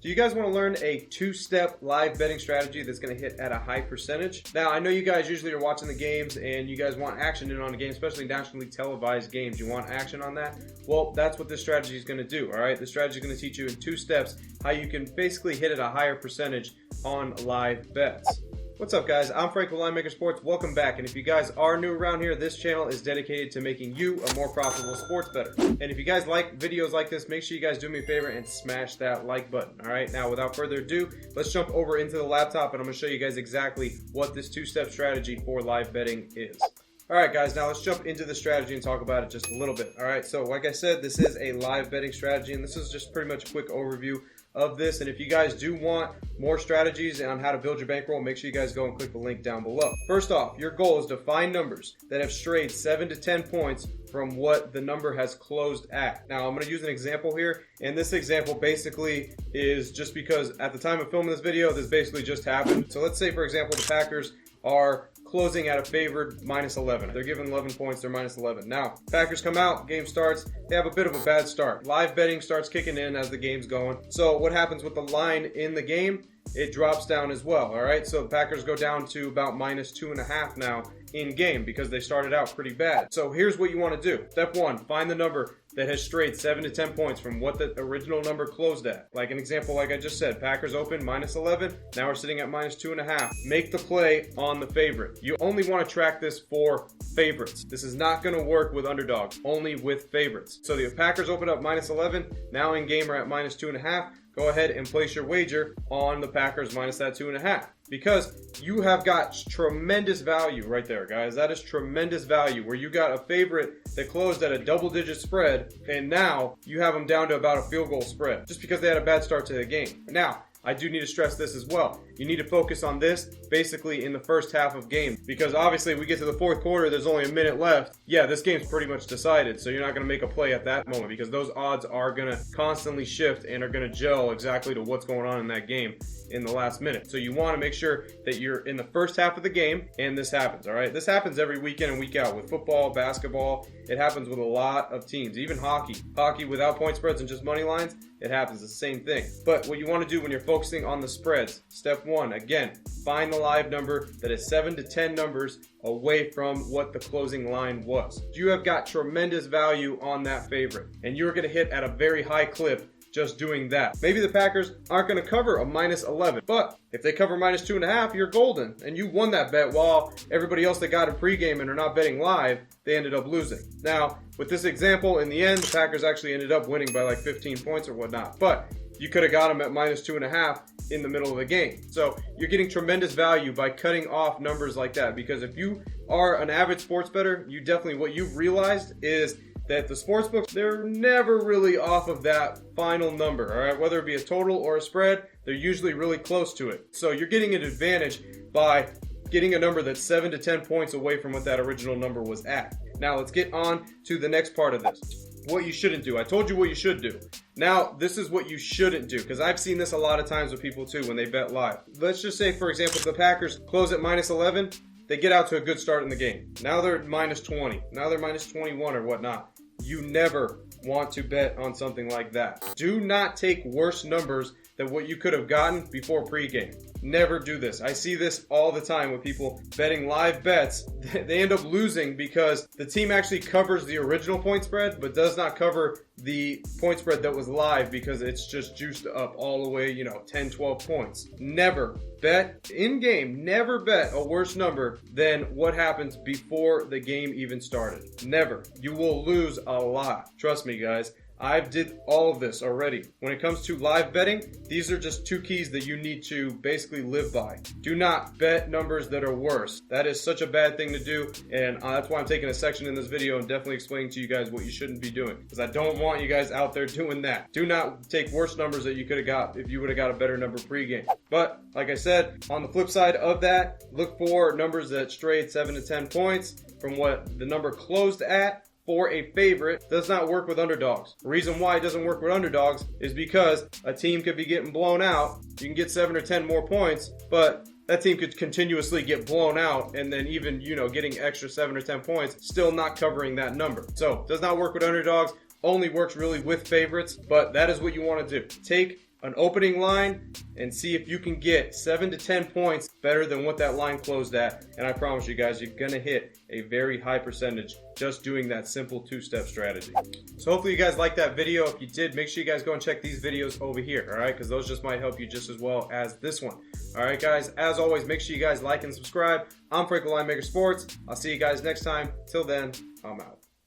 Do you guys want to learn a two-step live betting strategy that's going to hit at a high percentage? Now, I know you guys usually are watching the games and you guys want action in on the game, especially nationally televised games. You want action on that? Well, that's what this strategy is going to do, all right? This strategy is going to teach you in 2 steps how you can basically hit at a higher percentage on live bets. What's up, guys? I'm Frank with Linemaker Sports. Welcome back. And if you guys are new around here, this channel is dedicated to making you a more profitable sports bettor. And if you guys like videos like this, make sure you guys do me a favor and smash that like button. All right, now without further ado, let's jump over into the laptop and I'm going to show you guys exactly what this 2-step strategy for live betting is. All right, guys, now let's jump into the strategy and talk about it just a little bit. All right, so like I said, this is a live betting strategy, and this is just pretty much a quick overview of this. And if you guys do want more strategies on how to build your bankroll, make sure you guys go and click the link down below. First off, your goal is to find numbers that have strayed 7 to 10 points from what the number has closed at. Now, I'm going to use an example here, and this example basically is just because at the time of filming this video, this basically just happened. So let's say, for example, the Packers are closing at a favored -11. They're given 11 points, they're -11. Now, Packers come out, game starts, they have a bit of a bad start. Live betting starts kicking in as the game's going. So what happens with the line in the game? It drops down as well, all right? So the Packers go down to about -2.5 now in game because they started out pretty bad. So here's what you want to do. Step 1, find the number that has strayed 7 to 10 points from what the original number closed at. Like an example, like I just said, Packers open -11, now we're sitting at -2.5. Make the play on the favorite. You only want to track this for favorites. This is not going to work with underdogs, only with favorites. So the Packers open up -11, now in game we're at -2.5. Go ahead and place your wager on the Packers minus that 2.5 because you have got tremendous value right there, guys. That is tremendous value where you got a favorite that closed at a double-digit spread and now you have them down to about a field goal spread just because they had a bad start to the game. Now, I do need to stress this as well. You need to focus on this basically in the first half of game because obviously we get to the fourth quarter, there's only a minute left. Yeah, this game's pretty much decided, so you're not going to make a play at that moment because those odds are going to constantly shift and are going to gel exactly to what's going on in that game in the last minute. So you want to make sure that you're in the first half of the game and this happens, all right? This happens every week in and week out with football, basketball. It happens with a lot of teams, even hockey. Hockey without point spreads and just money lines, it happens the same thing. But what you want to do when you're focusing on the spreads, step 1, again, find the live number that is 7 to 10 numbers away from what the closing line was. You have got tremendous value on that favorite, and you're going to hit at a very high clip just doing that. Maybe the Packers aren't going to cover a -11, but if they cover -2.5, you're golden, and you won that bet while everybody else that got it pregame and are not betting live, they ended up losing. Now, with this example, in the end, the Packers actually ended up winning by like 15 points or whatnot, but you could have got them at -2.5 in the middle of the game. So you're getting tremendous value by cutting off numbers like that because if you are an avid sports bettor, you definitely, what you've realized is that the sports books, they're never really off of that final number, all right? Whether it be a total or a spread, they're usually really close to it. So you're getting an advantage by getting a number that's 7 to 10 points away from what that original number was at. Now let's get on to the next part of this. What you shouldn't do. I told you what you should do. Now, this is what you shouldn't do, because I've seen this a lot of times with people too when they bet live. Let's just say, for example, the Packers close at -11. They get out to a good start in the game. Now they're at -20. Now they're -21 or whatnot. You never want to bet on something like that. Do not take worse numbers than what you could have gotten before pregame. Never do this. I see this all the time with people betting live bets. They end up losing because the team actually covers the original point spread, but does not cover the point spread that was live because it's just juiced up all the way, 10, 12 points. Never bet in game. Never bet a worse number than what happens before the game even started. Never. You will lose a lot. Trust me, guys. I've did all of this already. When it comes to live betting, these are just 2 keys that you need to basically live by. Do not bet numbers that are worse. That is such a bad thing to do, and that's why I'm taking a section in this video and definitely explaining to you guys what you shouldn't be doing, because I don't want you guys out there doing that. Do not take worse numbers that you could have got if you would have got a better number pregame. But like I said, on the flip side of that, look for numbers that strayed 7 to 10 points from what the number closed at. For a favorite does not work with underdogs. The reason why it doesn't work with underdogs is because a team could be getting blown out. You can get 7 or 10 more points, but that team could continuously get blown out and then even, getting extra 7 or 10 points, still not covering that number. So it does not work with underdogs, only works really with favorites, but that is what you want to do. Take an opening line and see if you can get 7 to 10 points better than what that line closed at. And I promise you guys, you're gonna hit a very high percentage just doing that simple two-step strategy. So hopefully you guys liked that video. If you did, make sure you guys go and check these videos over here, all right? Because those just might help you just as well as this one. All right, guys, as always, make sure you guys like and subscribe. I'm Linemaker Sports. I'll see you guys next time. Till then, I'm out.